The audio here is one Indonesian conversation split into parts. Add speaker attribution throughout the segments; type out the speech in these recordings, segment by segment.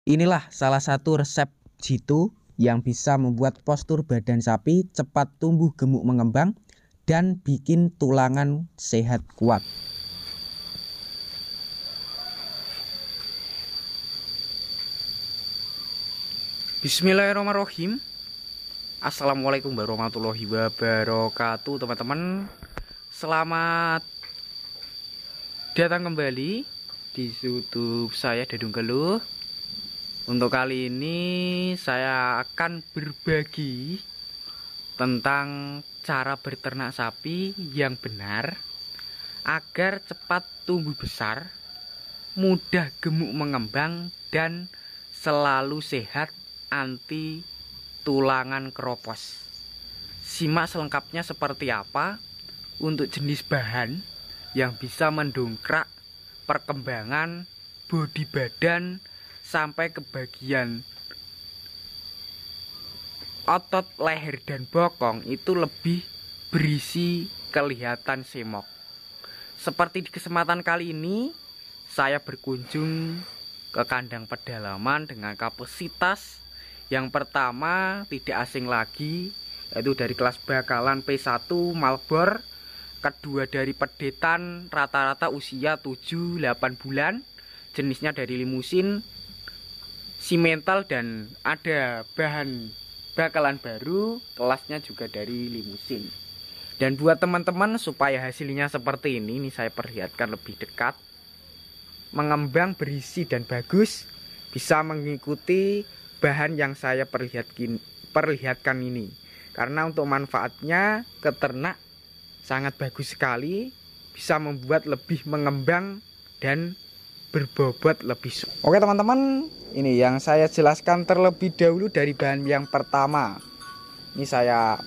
Speaker 1: Inilah salah satu resep jitu yang bisa membuat postur badan sapi cepat tumbuh gemuk mengembang dan bikin tulangan sehat kuat.
Speaker 2: Bismillahirrahmanirrahim. Assalamualaikum warahmatullahi wabarakatuh, teman-teman. Selamat datang kembali di YouTube saya, Dadung Geluh. Untuk kali ini saya akan berbagi tentang cara berternak sapi yang benar agar cepat tumbuh besar, mudah gemuk mengembang, dan selalu sehat, anti tulangan keropos. Simak selengkapnya seperti apa untuk jenis bahan yang bisa mendongkrak perkembangan bodi badan sampai ke bagian otot leher dan bokong itu lebih berisi, kelihatan semok. Seperti di kesempatan kali ini, saya berkunjung ke kandang pedalaman dengan kapasitas yang pertama tidak asing lagi, yaitu dari kelas bakalan P1 Malbor, kedua dari pedetan rata-rata usia 7-8 bulan, jenisnya dari limusin, simental, dan ada bahan bakalan baru, kelasnya juga dari limusin. Dan buat teman-teman supaya hasilnya seperti ini saya perlihatkan lebih dekat, mengembang, berisi, dan bagus, bisa mengikuti bahan yang saya perlihatkan ini. Karena untuk manfaatnya ke ternak sangat bagus sekali, bisa membuat lebih mengembang dan berbobot lebih. Oke teman-teman, ini yang saya jelaskan terlebih dahulu dari bahan yang pertama. Ini saya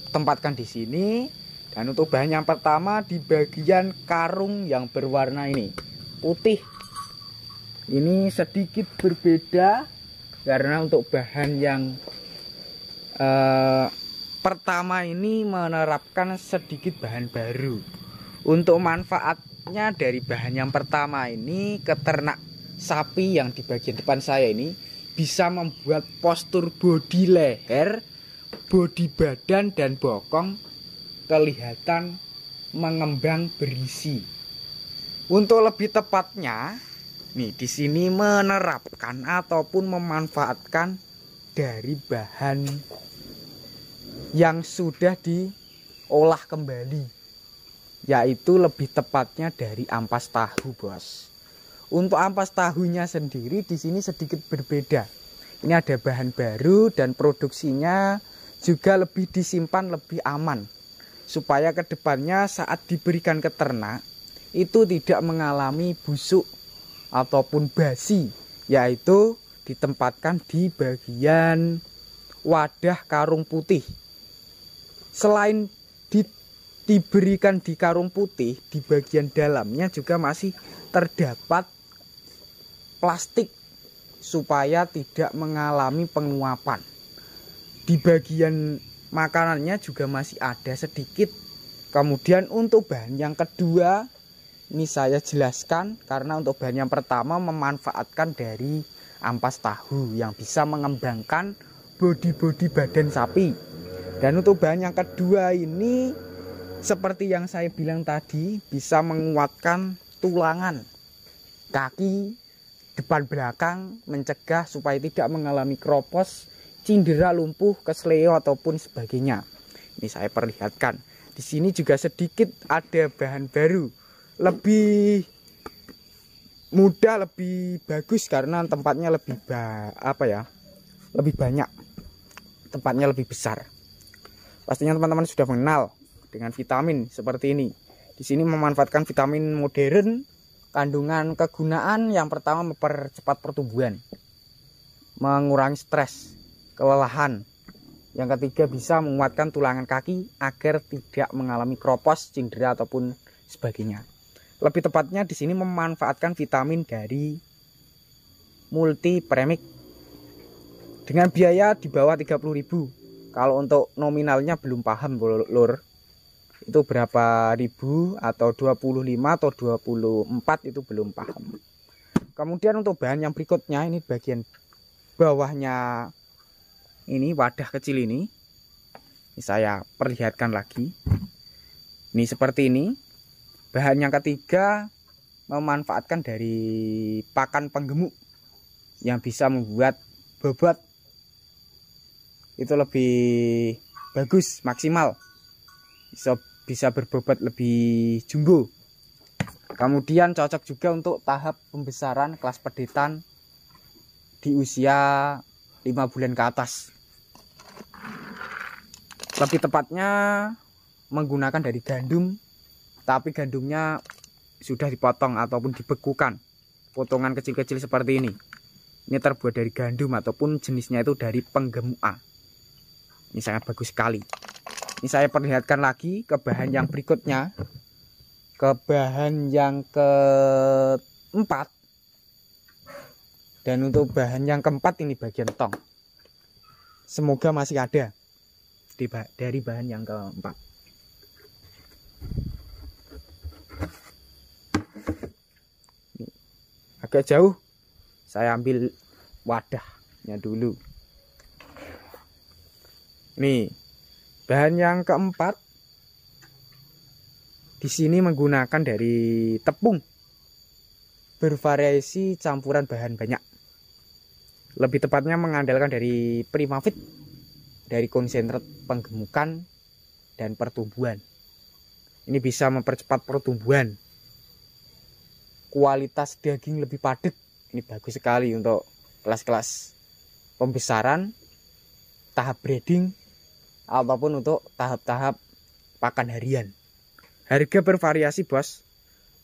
Speaker 2: tempatkan di sini. Dan untuk bahan yang pertama di bagian karung yang berwarna ini putih, ini sedikit berbeda karena untuk bahan yang pertama ini menerapkan sedikit bahan baru. Untuk manfaatnya dari bahan yang pertama ini ke ternak sapi yang di bagian depan saya ini bisa membuat postur bodi leher, bodi badan, dan bokong kelihatan mengembang, berisi. Untuk lebih tepatnya, nih di sini menerapkan ataupun memanfaatkan dari bahan yang sudah diolah kembali, yaitu lebih tepatnya dari ampas tahu, bos. Untuk ampas tahunya sendiri di sini sedikit berbeda. Ini ada bahan baru dan produksinya juga lebih disimpan, lebih aman, supaya kedepannya saat diberikan ke ternak itu tidak mengalami busuk ataupun basi, yaitu ditempatkan di bagian wadah karung putih. Selain diberikan di karung putih, di bagian dalamnya juga masih terdapat plastik supaya tidak mengalami penguapan. Di bagian makanannya juga masih ada sedikit. Kemudian untuk bahan yang kedua ini saya jelaskan, karena untuk bahan yang pertama memanfaatkan dari ampas tahu yang bisa mengembangkan bodi badan sapi. Dan untuk bahan yang kedua ini seperti yang saya bilang tadi, bisa menguatkan tulangan kaki depan belakang, mencegah supaya tidak mengalami keropos, cindera, lumpuh, kesleo ataupun sebagainya. Ini saya perlihatkan. Di sini juga sedikit ada bahan baru, lebih mudah, lebih bagus karena tempatnya lebih lebih banyak, tempatnya lebih besar. Pastinya teman-teman sudah mengenal dengan vitamin seperti ini. Di sini memanfaatkan vitamin modern. Kandungan kegunaan yang pertama mempercepat pertumbuhan, mengurangi stres, kelelahan. Yang ketiga bisa menguatkan tulangan kaki agar tidak mengalami keropos, cindera ataupun sebagainya. Lebih tepatnya di sini memanfaatkan vitamin dari multi premix dengan biaya di bawah 30.000. Kalau untuk nominalnya belum paham, lur. Itu berapa ribu atau 25 atau 24 itu belum paham. Kemudian untuk bahan yang berikutnya, ini bagian bawahnya, ini wadah kecil ini saya perlihatkan lagi. Ini seperti ini. Bahan yang ketiga, memanfaatkan dari pakan penggemuk yang bisa membuat bobot itu lebih bagus, maksimal, bisa berbobot lebih jumbo. Kemudian cocok juga untuk tahap pembesaran kelas pedetan di usia 5 bulan ke atas. Lebih tepatnya menggunakan dari gandum, tapi gandumnya sudah dipotong ataupun dibekukan, potongan kecil-kecil seperti ini. Ini terbuat dari gandum ataupun jenisnya itu dari penggemuk A. Ini sangat bagus sekali. Ini saya perlihatkan lagi ke bahan yang berikutnya, ke bahan yang keempat. Dan untuk bahan yang keempat ini bagian tong. Semoga masih ada dari bahan yang keempat. Agak jauh, saya ambil wadahnya dulu. Nih, bahan yang keempat di sini menggunakan dari tepung bervariasi campuran bahan banyak. Lebih tepatnya mengandalkan dari Primavit, dari konsentrat penggemukan dan pertumbuhan. Ini bisa mempercepat pertumbuhan. Kualitas daging lebih padat. Ini bagus sekali untuk kelas-kelas pembesaran, tahap breeding, ataupun untuk tahap-tahap pakan harian. Harga bervariasi, bos.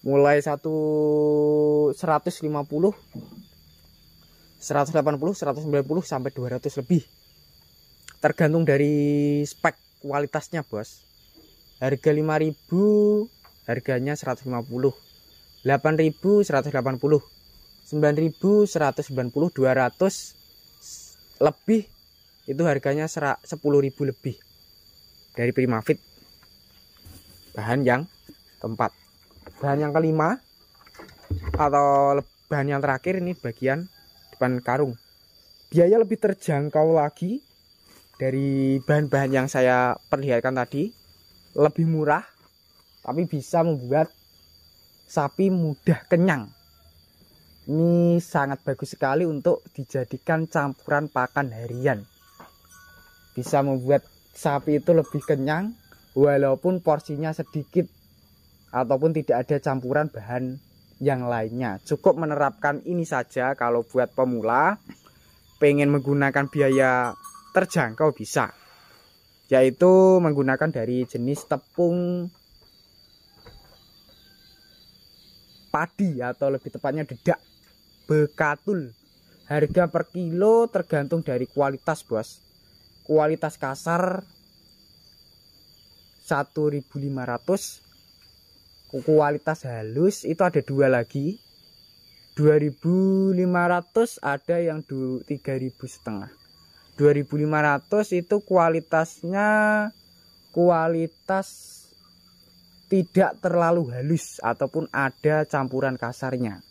Speaker 2: Mulai 150, 180, 190 sampai 200 lebih. Tergantung dari spek kualitasnya, bos. Harga 5.000 harganya 150. 8.000 180. 9.000 190, 200 lebih itu harganya 10.000 lebih dari Primavit. Bahan yang keempat. Bahan yang kelima atau bahan yang terakhir, ini bagian depan karung. Biaya lebih terjangkau lagi dari bahan-bahan yang saya perlihatkan tadi, lebih murah tapi bisa membuat sapi mudah kenyang. Ini sangat bagus sekali untuk dijadikan campuran pakan harian. Bisa membuat sapi itu lebih kenyang walaupun porsinya sedikit ataupun tidak ada campuran bahan yang lainnya. Cukup menerapkan ini saja. Kalau buat pemula pengen menggunakan biaya terjangkau bisa, yaitu menggunakan dari jenis tepung padi atau lebih tepatnya dedak bekatul. Harga per kilo tergantung dari kualitas, bos. Kualitas kasar 1.500, kualitas halus itu ada dua lagi, 2.500, ada yang 3.500. 2.500 itu kualitasnya kualitas tidak terlalu halus ataupun ada campuran kasarnya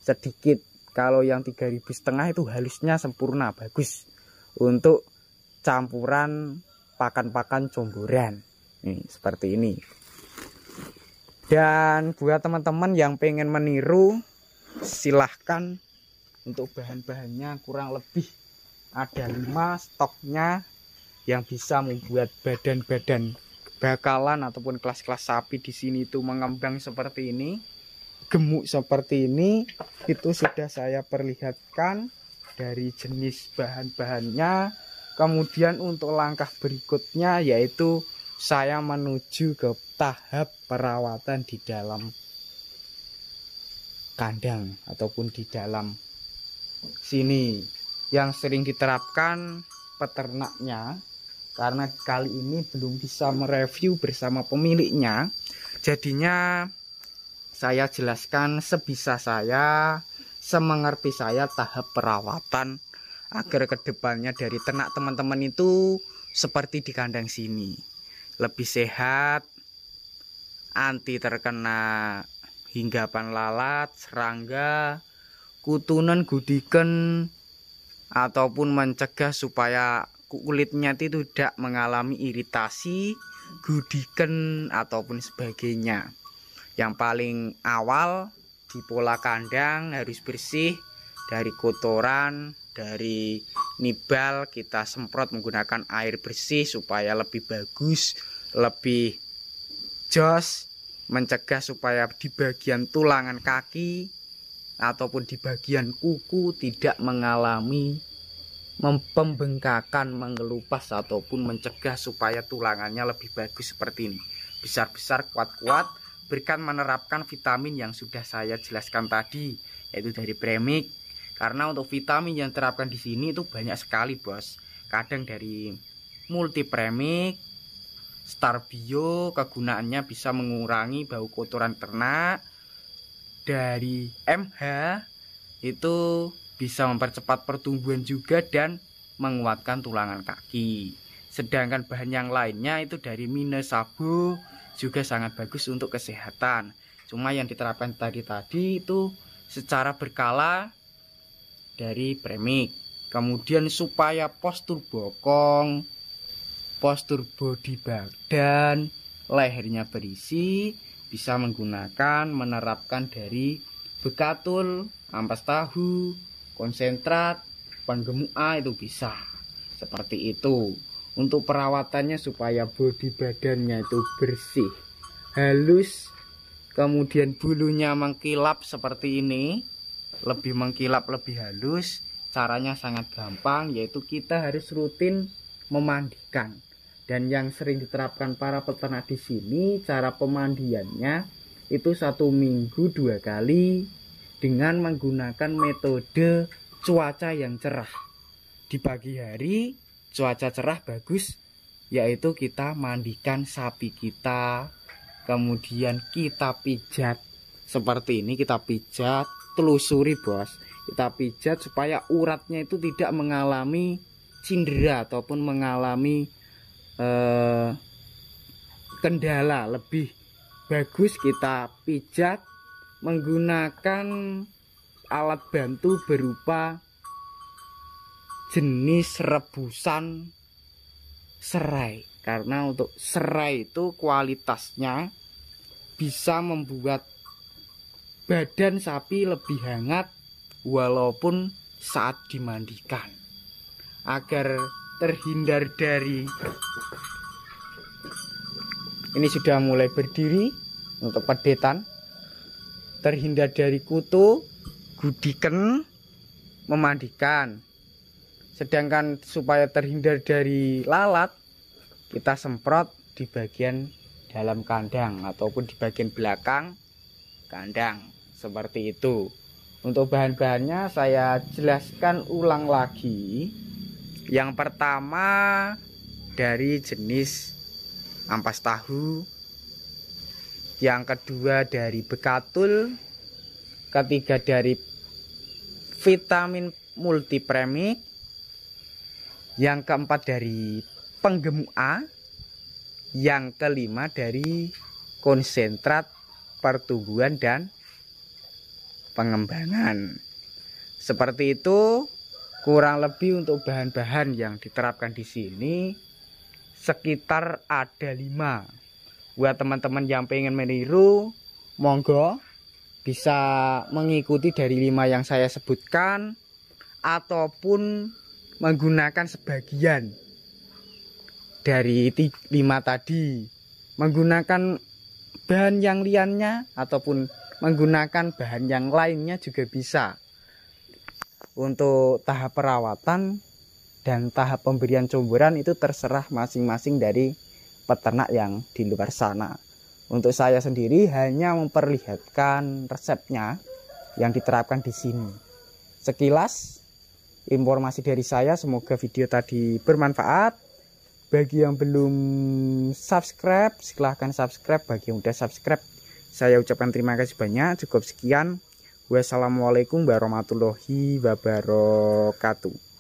Speaker 2: sedikit. Kalau yang 3.500 itu halusnya sempurna, bagus untuk campuran pakan-pakan comboran. Nih, seperti ini. Dan buat teman-teman yang pengen meniru, silahkan. Untuk bahan-bahannya kurang lebih ada 5 stoknya yang bisa membuat badan-badan bakalan ataupun kelas-kelas sapi di sini itu mengembang seperti ini, gemuk seperti ini. Itu sudah saya perlihatkan dari jenis bahan-bahannya. Kemudian untuk langkah berikutnya yaitu saya menuju ke tahap perawatan di dalam kandang ataupun di dalam sini yang sering diterapkan peternaknya. Karena kali ini belum bisa mereview bersama pemiliknya, jadinya saya jelaskan sebisa saya, semengerti saya tahap perawatan agar kedepannya dari ternak teman-teman itu seperti di kandang sini, lebih sehat, anti terkena hinggapan lalat, serangga, kutunen gudiken ataupun mencegah supaya kulitnya itu tidak mengalami iritasi, gudiken ataupun sebagainya. Yang paling awal di pola kandang harus bersih dari kotoran, dari nibal. Kita semprot menggunakan air bersih supaya lebih bagus, lebih jos, mencegah supaya di bagian tulangan kaki ataupun di bagian kuku tidak mengalami pembengkakan, mengelupas ataupun mencegah supaya tulangannya lebih bagus seperti ini. Besar-besar, kuat-kuat, berikan menerapkan vitamin yang sudah saya jelaskan tadi, yaitu dari premix. Karena untuk vitamin yang terapkan di sini itu banyak sekali, Bos. Kadang dari multi premix, Star Bio, kegunaannya bisa mengurangi bau kotoran ternak. Dari MH itu bisa mempercepat pertumbuhan juga dan menguatkan tulangan kaki. Sedangkan bahan yang lainnya itu dari Mine Sabo juga sangat bagus untuk kesehatan. Cuma yang diterapkan tadi itu secara berkala dari premix. Kemudian supaya postur bokong, postur bodi badan, lehernya berisi, bisa menerapkan dari bekatul, ampas tahu, konsentrat, penggemuk A itu bisa. Seperti itu. Untuk perawatannya supaya bodi badannya itu bersih, halus, kemudian bulunya mengkilap seperti ini, lebih mengkilap, lebih halus. Caranya sangat gampang, yaitu kita harus rutin memandikan. Dan yang sering diterapkan para peternak di sini, cara pemandiannya itu 1 minggu 2 kali dengan menggunakan metode cuaca yang cerah. Di pagi hari cuaca cerah bagus, yaitu kita mandikan sapi kita, kemudian kita pijat seperti ini, kita pijat, telusuri, Bos. Kita pijat supaya uratnya itu tidak mengalami cindera ataupun mengalami kendala. Lebih bagus kita pijat menggunakan alat bantu berupa jenis rebusan serai, karena untuk serai itu kualitasnya bisa membuat badan sapi lebih hangat walaupun saat dimandikan, agar terhindar dari, ini sudah mulai berdiri untuk pedetan, terhindar dari kutu, gudiken, memandikan. Sedangkan supaya terhindar dari lalat, kita semprot di bagian dalam kandang ataupun di bagian belakang kandang, seperti itu. Untuk bahan-bahannya saya jelaskan ulang lagi. Yang pertama dari jenis ampas tahu, yang kedua dari bekatul, ketiga dari vitamin multipremik, yang keempat dari penggemuk A, yang kelima dari konsentrat pertumbuhan dan pengembangan. Seperti itu kurang lebih untuk bahan-bahan yang diterapkan di sini sekitar ada 5. Buat teman-teman yang pengen meniru, monggo bisa mengikuti dari 5 yang saya sebutkan ataupun menggunakan sebagian dari 5 tadi, menggunakan bahan yang lainnya ataupun menggunakan bahan yang lainnya juga bisa. Untuk tahap perawatan dan tahap pemberian comboran itu terserah masing-masing dari peternak yang di luar sana. Untuk saya sendiri hanya memperlihatkan resepnya yang diterapkan di sini. Sekilas informasi dari saya, semoga video tadi bermanfaat. Bagi yang belum subscribe, silahkan subscribe. Bagi yang udah subscribe, saya ucapkan terima kasih banyak. Cukup sekian. Wassalamualaikum warahmatullahi wabarakatuh.